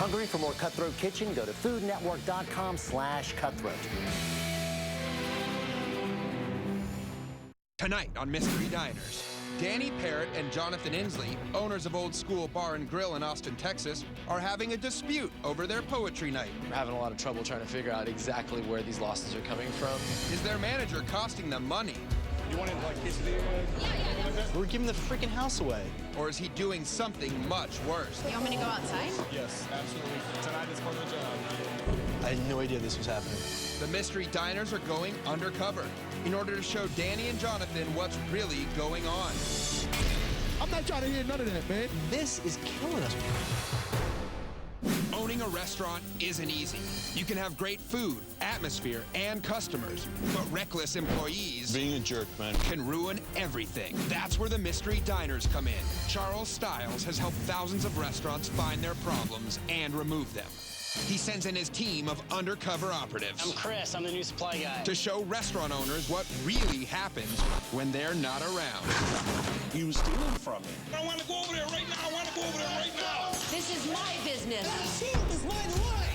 Hungry for more Cutthroat Kitchen? Go to foodnetwork.com/cutthroat. Tonight on Mystery Diners, Danny Parrott and Jonathan Inslee, owners of Old School Bar and Grill in Austin, Texas, are having a dispute over their poetry night. We're having a lot of trouble trying to figure out exactly where these losses are coming from. Is their manager costing them money? You wanted like quesadilla? Yeah. We're giving the freaking house away. Or is he doing something much worse? You want me to go outside? Yes, absolutely. Tonight is part of the job. I had no idea this was happening. The Mystery Diners are going undercover in order to show Danny and Jonathan what's really going on. I'm not trying to hear none of that, man. This is killing us. Owning a restaurant isn't easy. You can have great food, atmosphere, and customers, but reckless employees being a jerk, man, can ruin everything. That's where the Mystery Diners come in. Charles Stiles has helped thousands of restaurants find their problems and remove them. He sends in his team of undercover operatives. I'm Chris, I'm the new supply guy. To show restaurant owners what really happens when they're not around. he was stealing from me. I want to go over there right now. I want to go over there right now. This is my business. It's right away.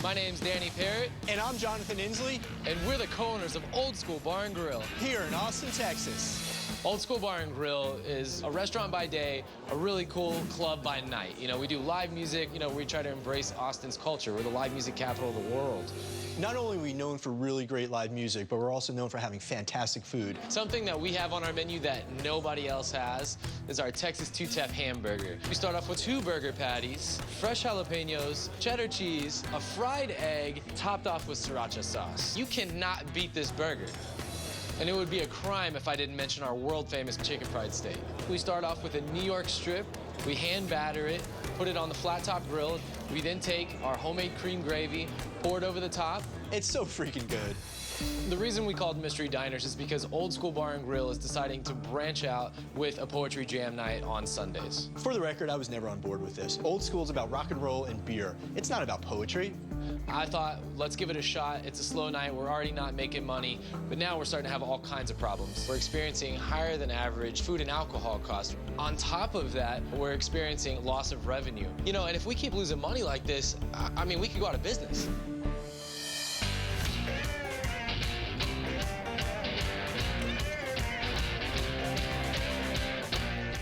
My name's Danny Parrott, And I'm Jonathan Inslee, and we're the co-owners of Old School Bar and Grill. here in Austin, Texas. Old School Bar and Grill is a restaurant by day, a really cool club by night. You know, we do live music. You know, we try to embrace Austin's culture. We're the live music capital of the world. Not only are we known for really great live music, but we're also known for having fantastic food. Something that we have on our menu that nobody else has is our Texas two-tap hamburger. We start off with 2 burger patties, fresh jalapenos, cheddar cheese, a fried egg, topped off with sriracha sauce. You cannot beat this burger. And it would be a crime if I didn't mention our world-famous chicken fried steak. We start off with a New York strip. We hand batter it, put it on the flat-top grill. We then take our homemade cream gravy, pour it over the top. It's so freaking good. The reason we called Mystery Diners is because Old School Bar and Grill is deciding to branch out with a poetry jam night on Sundays. For the record, I was never on board with this. Old School is about rock and roll and beer. It's not about poetry. I thought, let's give it a shot. It's a slow night. We're already not making money, but now we're starting to have all kinds of problems. We're experiencing higher than average food and alcohol costs. On top of that, we're experiencing loss of revenue. You know, and if we keep losing money like this, I mean, we could go out of business.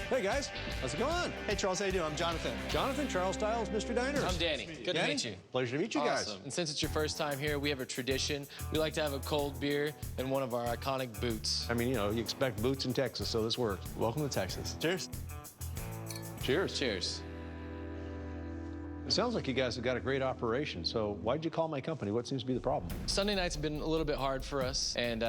Hey, guys. How's it going? Hey, Charles, how you doing? I'm Jonathan. Jonathan, Charles Stiles, Mystery Diners. I'm Danny. Good to meet you. Pleasure to meet you guys. And since it's your first time here, we have a tradition. We like to have a cold beer and one of our iconic boots. I mean, you know, you expect boots in Texas, so this works. Welcome to Texas. Cheers. Cheers. Cheers. It sounds like you guys have got a great operation, so why'd you call my company? What seems to be the problem? Sunday nights have been a little bit hard for us, and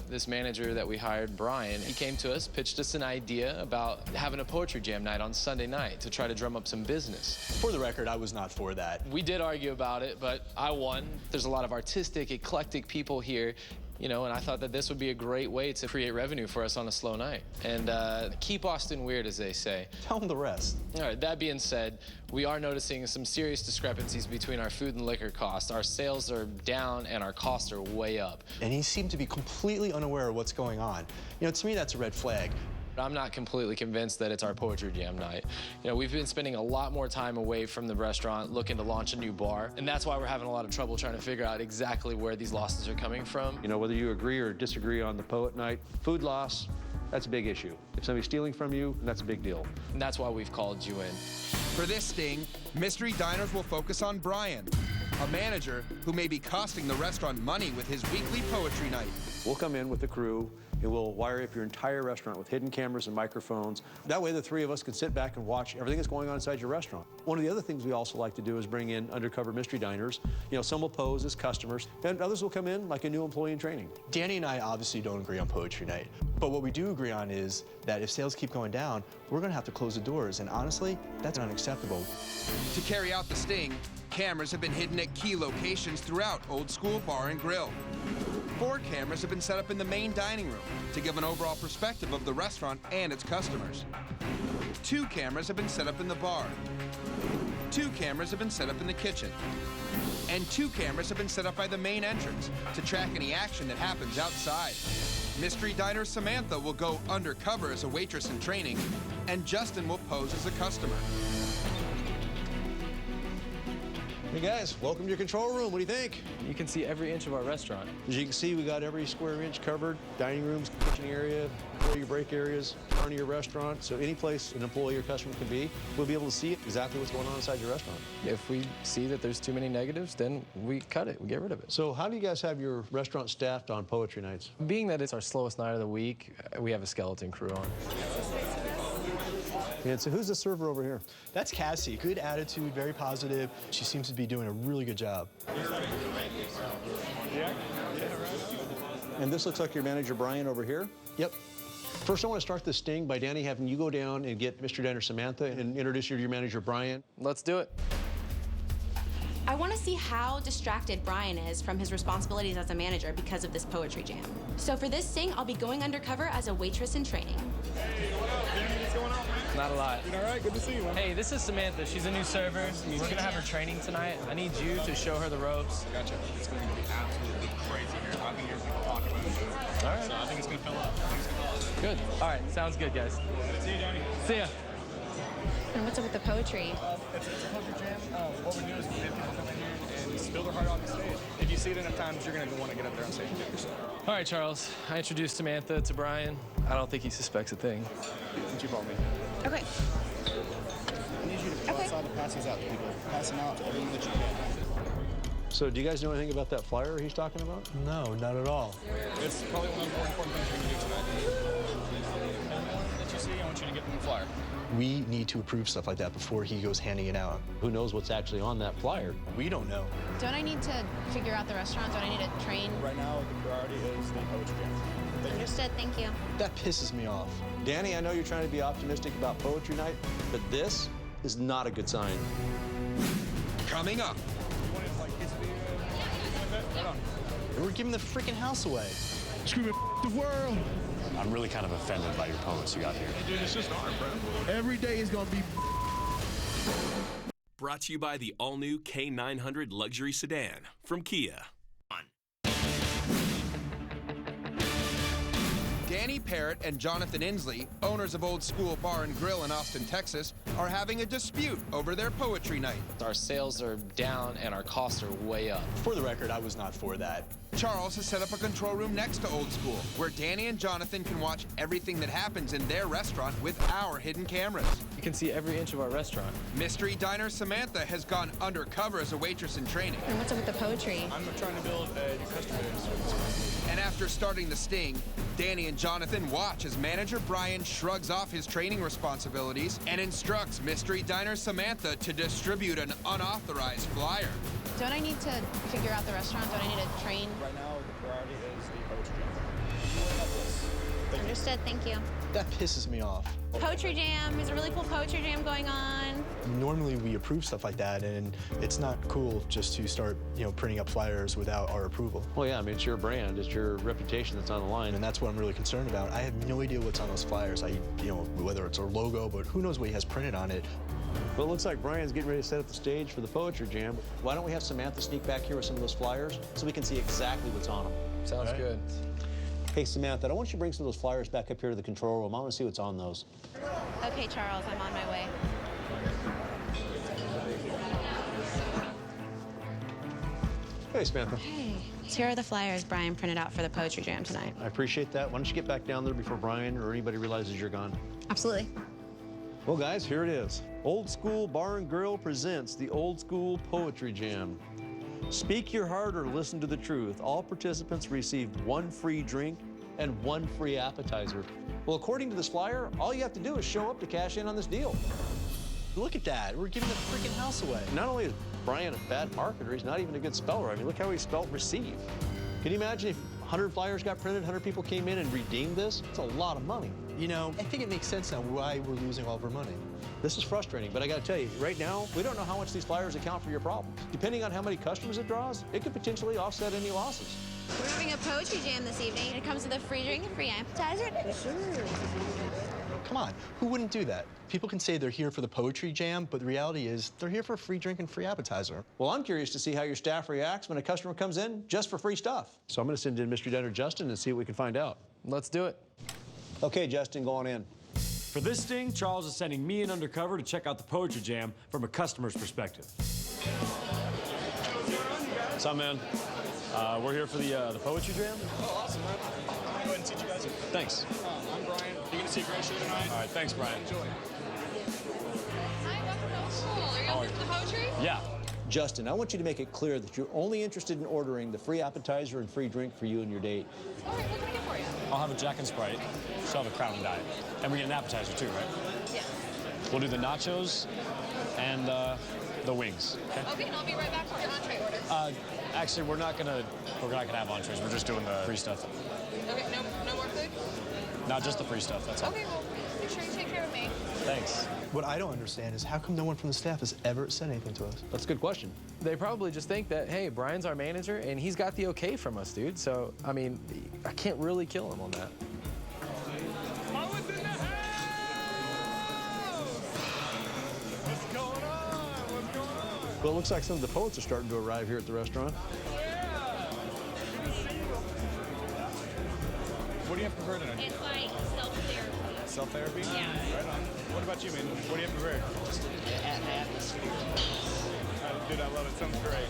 this manager that we hired, Brian, he came to us, pitched us an idea about having a poetry jam night on Sunday night to try to drum up some business. For the record, I was not for that. We did argue about it, but I won. There's a lot of artistic, eclectic people here, you know, and I thought that this would be a great way to create revenue for us on a slow night. And keep Austin weird, as they say. Tell them the rest. All right, that being said, we are noticing some serious discrepancies between our food and liquor costs. Our sales are down and our costs are way up. And he seemed to be completely unaware of what's going on. You know, to me, that's a red flag. I'm not completely convinced that it's our poetry jam night. You know, we've been spending a lot more time away from the restaurant looking to launch a new bar, and that's why we're having a lot of trouble trying to figure out exactly where these losses are coming from. You know, whether you agree or disagree on the poet night, food loss, that's a big issue. If somebody's stealing from you, that's a big deal. And that's why we've called you in. For this sting, Mystery Diners will focus on Brian, a manager who may be costing the restaurant money with his weekly poetry night. We'll come in with the crew, and we'll wire up your entire restaurant with hidden cameras and microphones. That way the 3 of us can sit back and watch everything that's going on inside your restaurant. One of the other things we also like to do is bring in undercover mystery diners. You know, some will pose as customers, and others will come in like a new employee in training. Danny and I obviously don't agree on poetry night, but what we do agree on is that if sales keep going down, we're gonna have to close the doors, and honestly, that's unacceptable. To carry out the sting, cameras have been hidden at key locations throughout Old School Bar and Grill. 4 cameras have been set up in the main dining room to give an overall perspective of the restaurant and its customers. 2 cameras have been set up in the bar. 2 cameras have been set up in the kitchen. And 2 cameras have been set up by the main entrance to track any action that happens outside. Mystery Diner Samantha will go undercover as a waitress in training, and Justin will pose as a customer. Hey guys, welcome to your control room. What do you think? You can see every inch of our restaurant. As you can see, we got every square inch covered. Dining rooms, kitchen area, employee break areas, front of your restaurant. So any place an employee or customer can be, we'll be able to see exactly what's going on inside your restaurant. If we see that there's too many negatives, then we cut it, we get rid of it. So how do you guys have your restaurant staffed on poetry nights? Being that it's our slowest night of the week, we have a skeleton crew on. And so who's the server over here? That's Cassie. Good attitude, very positive. She seems to be doing a really good job. And this looks like your manager, Brian, over here. Yep. First, I want to start this sting by Danny having you go down and get Mystery Diner Samantha and introduce you to your manager, Brian. Let's do it. I want to see how distracted Brian is from his responsibilities as a manager because of this poetry jam. So for this sting, I'll be going undercover as a waitress in training. Hey, what up, Danny? What's going on, man? Not a lot. You all right? Good to see you, man. Hey, this is Samantha. She's a new server. We're gonna have her training tonight. I need you to show her the ropes. Gotcha. It's going to be absolutely crazy here. I've been here talking about it. All right. So I think it's going to fill up. Good. All right, sounds good, guys. See you, Danny. See ya. And what's up with the poetry? It's a poker jam. What we do is we have people come in here and spill their heart on the stage. If you see it enough times, you're going to want to get up there on stage and do it yourself. All right, Charles. I introduced Samantha to Brian. I don't think he suspects a thing. Since you called me. Okay. I need you to go outside and pass these out to people. Pass them out to everyone that you can. So do you guys know anything about that flyer he's talking about? No, not at all. It's probably one of the more important things you're going to do tonight. Anyone that you see, I want you to get them the flyer. We need to approve stuff like that before he goes handing it out. Who knows what's actually on that flyer? We don't know. Don't I need to figure out the restaurant? Don't I need to train? Right now, the priority is the poetry jam. Understood, thank you. That pisses me off. Danny, I know you're trying to be optimistic about poetry night, but this is not a good sign. Coming up, You want it like quesadilla? Right on. We're giving the freaking house away. Screaming the world. I'm really kind of offended by your poets you got here. Dude, it's just art, bro. Every day is gonna be. Brought to you by the all-new K900 luxury sedan from Kia. Danny Parrott and Jonathan Inslee, owners of Old School Bar and Grill in Austin, Texas, are having a dispute over their poetry night. Our sales are down and our costs are way up. For the record, I was not for that. Charles has set up a control room next to Old School, where Danny and Jonathan can watch everything that happens in their restaurant with our hidden cameras. You can see every inch of our restaurant. Mystery Diner Samantha has gone undercover as a waitress in training. And what's up with the poetry? I'm trying to build a new customer base. And after starting the sting, Danny and Jonathan watch as manager Brian shrugs off his training responsibilities and instructs Mystery Diner Samantha to distribute an unauthorized flyer. Don't I need to figure out the restaurant? Don't I need to train? Right now, the priority is the poetry jam. You worry about this. Understood, thank you. That pisses me off. Poetry jam. There's a really cool poetry jam going on. Normally we approve stuff like that, and it's not cool just to start, printing up flyers without our approval. Well, yeah, I mean, it's your brand, it's your reputation that's on the line. And that's what I'm really concerned about. I have no idea what's on those flyers. Whether it's our logo, but who knows what he has printed on it. Well, it looks like Brian's getting ready to set up the stage for the poetry jam. Why don't we have Samantha sneak back here with some of those flyers so we can see exactly what's on them? Sounds good. Hey, Samantha, I want you to bring some of those flyers back up here to the control room. I want to see what's on those. Okay, Charles, I'm on my way. Hey, Samantha. Hey, so here are the flyers Brian printed out for the poetry jam tonight. I appreciate that. Why don't you get back down there before Brian or anybody realizes you're gone? Absolutely. Well, guys, here it is. Old School Bar and Grill presents the Old School Poetry Jam. Speak your heart or listen to the truth. All participants receive 1 free drink and 1 free appetizer. Well, according to this flyer, all you have to do is show up to cash in on this deal. Look at that. We're giving the freaking house away. Not only is Brian a bad marketer, he's not even a good speller. I mean, look how he spelled receive. Can you imagine if 100 flyers got printed, 100 people came in and redeemed this? It's a lot of money. I think it makes sense now why we're losing all of our money. This is frustrating, but I gotta tell you, right now, we don't know how much these flyers account for your problems. Depending on how many customers it draws, it could potentially offset any losses. We're having a poetry jam this evening. It comes with a free drink and free appetizer. Sure. Come on, who wouldn't do that? People can say they're here for the poetry jam, but the reality is they're here for a free drink and free appetizer. Well, I'm curious to see how your staff reacts when a customer comes in just for free stuff. So I'm gonna send in Mystery Diner Justin and see what we can find out. Let's do it. Okay, Justin, go on in. For this sting, Charles is sending me in undercover to check out the poetry jam from a customer's perspective. What's up, man? We're here for the poetry jam. Oh, awesome, man. I'll go ahead and teach you guys. Thanks. I'm Brian. You're going to see a great show tonight. All right, thanks, Brian. Enjoy. Hi, welcome to school. Are you all here for the poetry? Yeah. Justin, I want you to make it clear that you're only interested in ordering the free appetizer and free drink for you and your date. All right, what can I get for you? I'll have a Jack and Sprite. She'll have a Crown and Diet. And we get an appetizer, too, right? Yes. We'll do the nachos and the wings. Okay, and I'll be right back for your entree order. Actually, we're not gonna have entrees. We're just doing the free stuff. Okay, no more food? Not just the free stuff. That's all. Okay, well, make sure you take care of me. Thanks. What I don't understand is how come no one from the staff has ever said anything to us? That's a good question. They probably just think that, hey, Brian's our manager, and he's got the okay from us, dude. So, I mean, I can't really kill him on that. Well, it looks like some of the poets are starting to arrive here at the restaurant. What do you have prepared tonight? It's like self-therapy. Self-therapy? Yeah. Right on. What about you, man? What do you have prepared? Dude, I love it. Sounds great.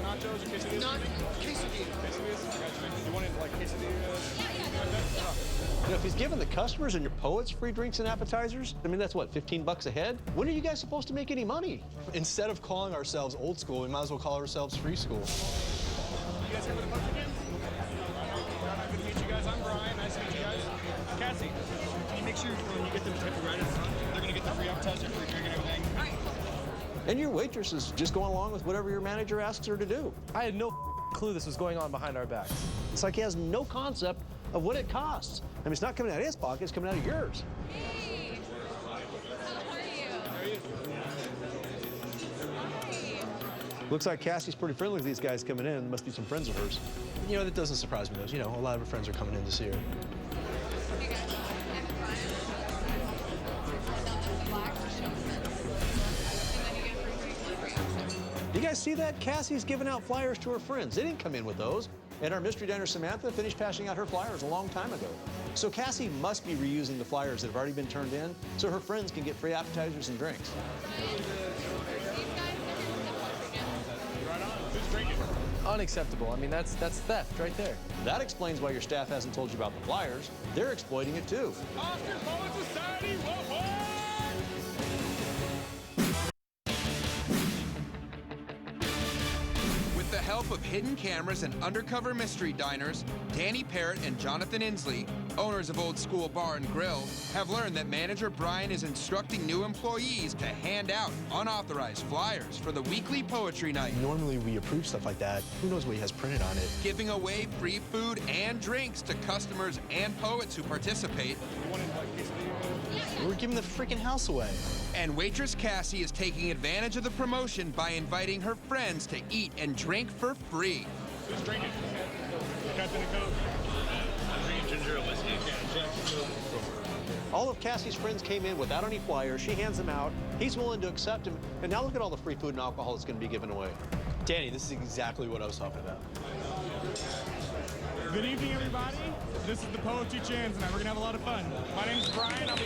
Nachos or quesadillas? Quesadillas. Quesadillas? I got you, man. You wanted like quesadillas? You know, if he's giving the customers and your poets free drinks and appetizers, I mean, that's what, 15 bucks a head? When are you guys supposed to make any money? Instead of calling ourselves old school, we might as well call ourselves free school. You guys here for the poetry jam? Good to meet you guys. I'm Brian. Nice to meet you guys. Cassie, can you make sure when you get them typed right in front, they're going to get the free appetizer, free drink, and everything? And your waitress is just going along with whatever your manager asks her to do. I had no clue this was going on behind our backs. It's like he has no concept of what it costs. I mean, it's not coming out of his pocket, it's coming out of yours. Hey, how are you? Hi. Looks like Cassie's pretty friendly with these guys coming in. Must be some friends of hers. You know, that doesn't surprise me, though. You know, a lot of her friends are coming in to see her. Hey guys, I'm Brian. Black and then you get a free drink and a free appetizer. You guys see that? Cassie's giving out flyers to her friends. They didn't come in with those. And our mystery diner, Samantha, finished passing out her flyers a long time ago. So Cassie must be reusing the flyers that have already been turned in so her friends can get free appetizers and drinks. Unacceptable. I mean, that's theft right there. That explains why your staff hasn't told you about the flyers. They're exploiting it too. Austin Poet Society, what? With the help of hidden cameras and undercover mystery diners, Danny Parrott and Jonathan Inslee, owners of Old School Bar and Grill, have learned that manager Brian is instructing new employees to hand out unauthorized flyers for the weekly poetry night, Normally we approve stuff like that. Who knows what he has printed on it? giving away free food and drinks to customers and poets who participate. You wanted like quesadillas? We're giving the freaking house away. And waitress Cassie is taking advantage of the promotion by inviting her friends to eat and drink for free. Who's drinking? Captain and Coke. I'm drinking ginger ale whiskey. All of Cassie's friends came in without any flyers. She hands them out. He's willing to accept them. And now look at all the free food and alcohol that's going to be given away. Danny, this is exactly what I was talking about. Good evening, everybody. This is the Poetry Jam tonight. We're gonna have a lot of fun. My name's Brian. I'll be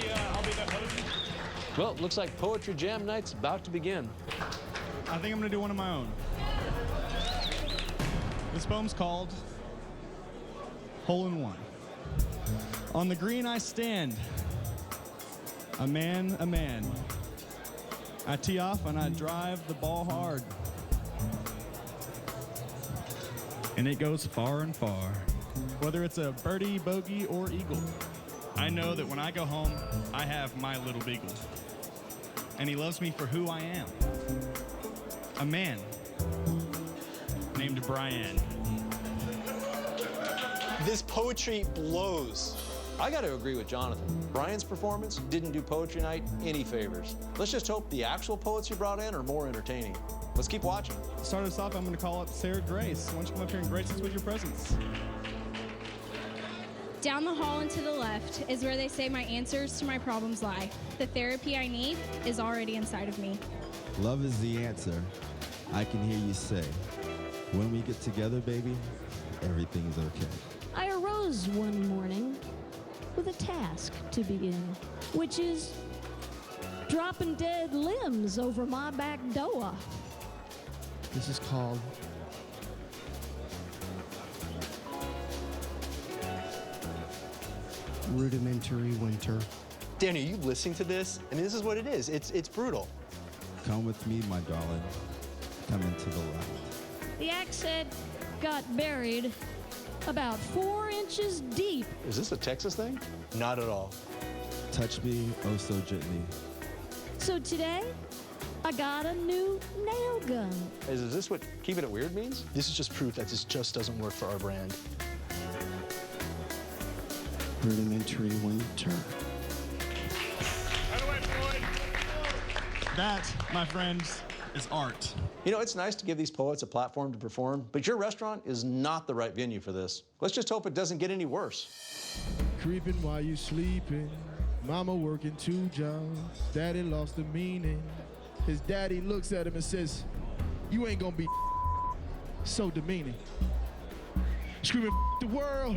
the host. Well, it looks like Poetry Jam night's about to begin. I think I'm gonna do one of my own. This poem's called Hole in One. On the green I stand, a man, a man. I tee off and I drive the ball hard. And it goes far and far. Whether it's a birdie, bogey, or eagle, I know that when I go home, I have my little beagle. And he loves me for who I am. A man named Brian. This poetry blows. I got to agree with Jonathan. Brian's performance didn't do Poetry Night any favors. Let's just hope the actual poets you brought in are more entertaining. Let's keep watching. To start us off, I'm going to call up Sarah Grace. Why don't you come up here and grace us with your presence? Down the hall and to the left is where they say my answers to my problems lie. The therapy I need is already inside of me. Love is the answer. I can hear you say, when we get together, baby, everything's okay. I arose one morning with a task to begin, which is dropping dead limbs over my back door. This is called rudimentary winter. Danny, are you listening to this? I mean, this is what it is. It's brutal. Come with me, my darling. Come into the light. The axe head got buried about 4 inches deep. Is this a Texas thing? Not at all. Touch me oh so gently. So today, I got a new nail gun. Is this what keeping it weird means? This is just proof that this just doesn't work for our brand. Rudimentary winter. That, my friends, is art. You know, it's nice to give these poets a platform to perform, but your restaurant is not the right venue for this. Let's just hope it doesn't get any worse. Creeping while you sleeping, mama working 2 jobs, daddy lost the meaning. His daddy looks at him and says, you ain't gonna be so demeaning. Screaming the world.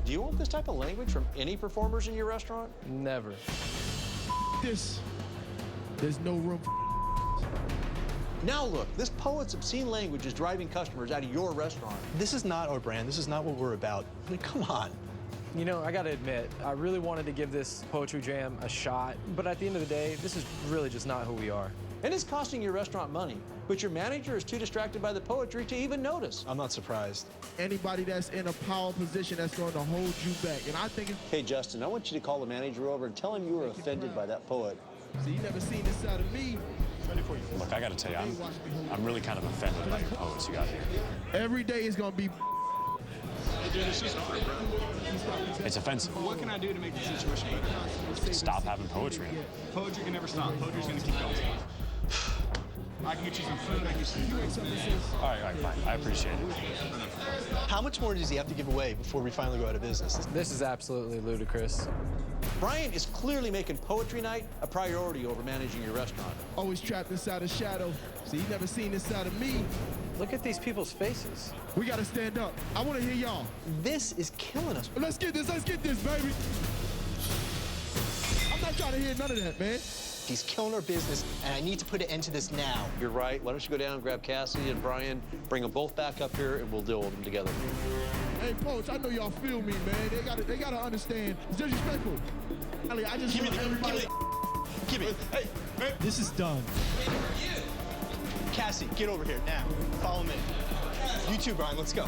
Do you want this type of language from any performers in your restaurant? Never. This, there's no room for. Now look, this poet's obscene language is driving customers out of your restaurant. This is not our brand. This is not what we're about. I mean, come on. You know, I gotta admit, I really wanted to give this poetry jam a shot, but at the end of the day, this is really just not who we are. And it's costing your restaurant money, but your manager is too distracted by the poetry to even notice. I'm not surprised. Anybody that's in a power position that's going to hold you back. And I think it's. Hey, Justin, I want you to call the manager over and tell him you were offended by that poet. See, you never seen this side of me. Look, I gotta tell you, I'm really kind of offended by your poets you got here. Every day is going to be. It's offensive. What can I do to make the situation better? Stop having poetry in it. Poetry can never stop. Poetry's gonna keep going. I can get you some food, I can get you some drinks. All right, fine. I appreciate it. How much more does he have to give away before we finally go out of business? This is absolutely ludicrous. Brian is clearly making poetry night a priority over managing your restaurant. Always trapped inside a shadow. See, you never seen this side of me. Look at these people's faces. We got to stand up. I want to hear y'all. This is killing us. Let's get this, baby. I'm not trying to hear none of that, man. He's killing our business, and I need to put an end to this now. You're right. Why don't you go down and grab Cassie and Brian, bring them both back up here, and we'll deal with them together. Hey, Poach, I know y'all feel me, man. They gotta understand. It's disrespectful. I just give me. Hey, this is done. Cassie, get over here now. Follow me. You too, Brian. Let's go.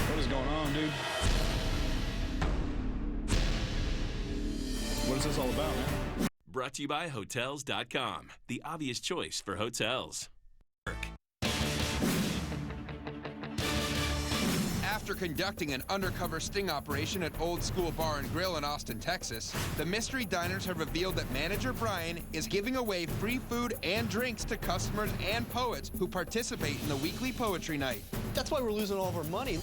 What is going on, dude? What is this all about, man? Brought to you by Hotels.com, the obvious choice for hotels. After conducting an undercover sting operation at Old School Bar and Grill in Austin, Texas, the Mystery Diners have revealed that manager Brian is giving away free food and drinks to customers and poets who participate in the weekly poetry night. That's why we're losing all of our money.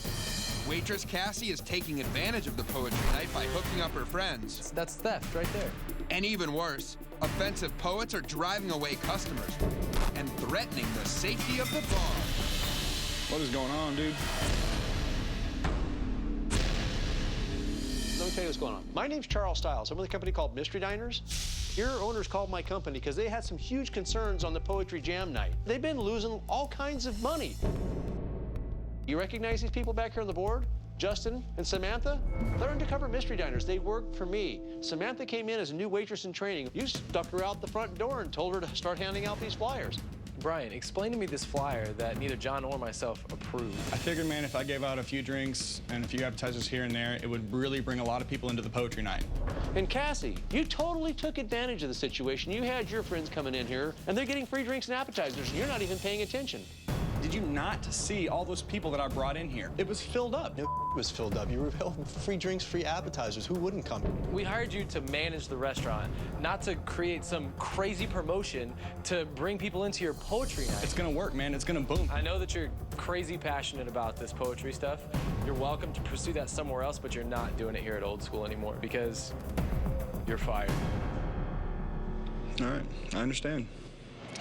Waitress Cassie is taking advantage of the poetry night by hooking up her friends. That's theft right there. And even worse, offensive poets are driving away customers and threatening the safety of the bar. What is going on, dude? Let me tell you what's going on. My name's Charles Stiles. I'm with a company called Mystery Diners. Your owners called my company because they had some huge concerns on the Poetry Jam night. They've been losing all kinds of money. You recognize these people back here on the board? Justin and Samantha? They're undercover Mystery Diners. They work for me. Samantha came in as a new waitress in training. You stuck her out the front door and told her to start handing out these flyers. Brian, explain to me this flyer that neither John or myself approved. I figured, man, if I gave out a few drinks and a few appetizers here and there, it would really bring a lot of people into the poetry night. And Cassie, you totally took advantage of the situation. You had your friends coming in here, and they're getting free drinks and appetizers, and you're not even paying attention. Did you not see all those people that I brought in here? It was filled up. No, it was filled up. You were free drinks, free appetizers. Who wouldn't come? We hired you to manage the restaurant, not to create some crazy promotion to bring people into your poetry night. It's gonna work, man. It's gonna boom. I know that you're crazy passionate about this poetry stuff. You're welcome to pursue that somewhere else, but you're not doing it here at Old School anymore because you're fired. All right, I understand.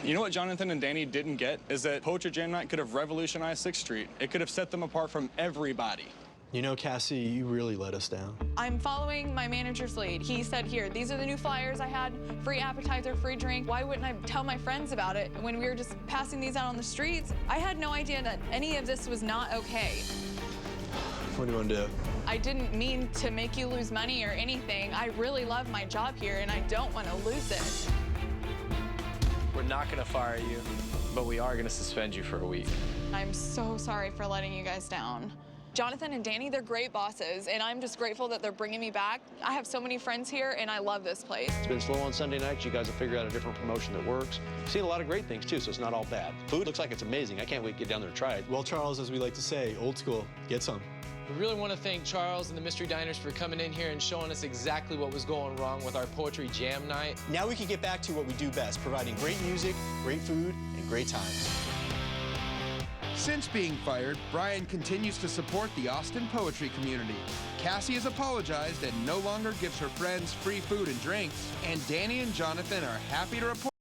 You know what Jonathan and Danny didn't get is that Poetry Jam Night could have revolutionized 6th Street. It could have set them apart from everybody. You know, Cassie, you really let us down. I'm following my manager's lead. He said, here, these are the new flyers I had, free appetizer, free drink. Why wouldn't I tell my friends about it when we were just passing these out on the streets? I had no idea that any of this was not okay. What do you want to do? I didn't mean to make you lose money or anything. I really love my job here, and I don't want to lose it. We're not going to fire you, but we are going to suspend you for a week. I'm so sorry for letting you guys down. Jonathan and Danny, they're great bosses, and I'm just grateful that they're bringing me back. I have so many friends here, and I love this place. It's been slow on Sunday nights. You guys have figured out a different promotion that works. You've seen a lot of great things, too, so it's not all bad. Food looks like it's amazing. I can't wait to get down there and try it. Well, Charles, as we like to say, old school, get some. We really want to thank Charles and the Mystery Diners for coming in here and showing us exactly what was going wrong with our Poetry Jam Night. Now we can get back to what we do best, providing great music, great food, and great times. Since being fired, Brian continues to support the Austin poetry community. Cassie has apologized and no longer gives her friends free food and drinks, and Danny and Jonathan are happy to report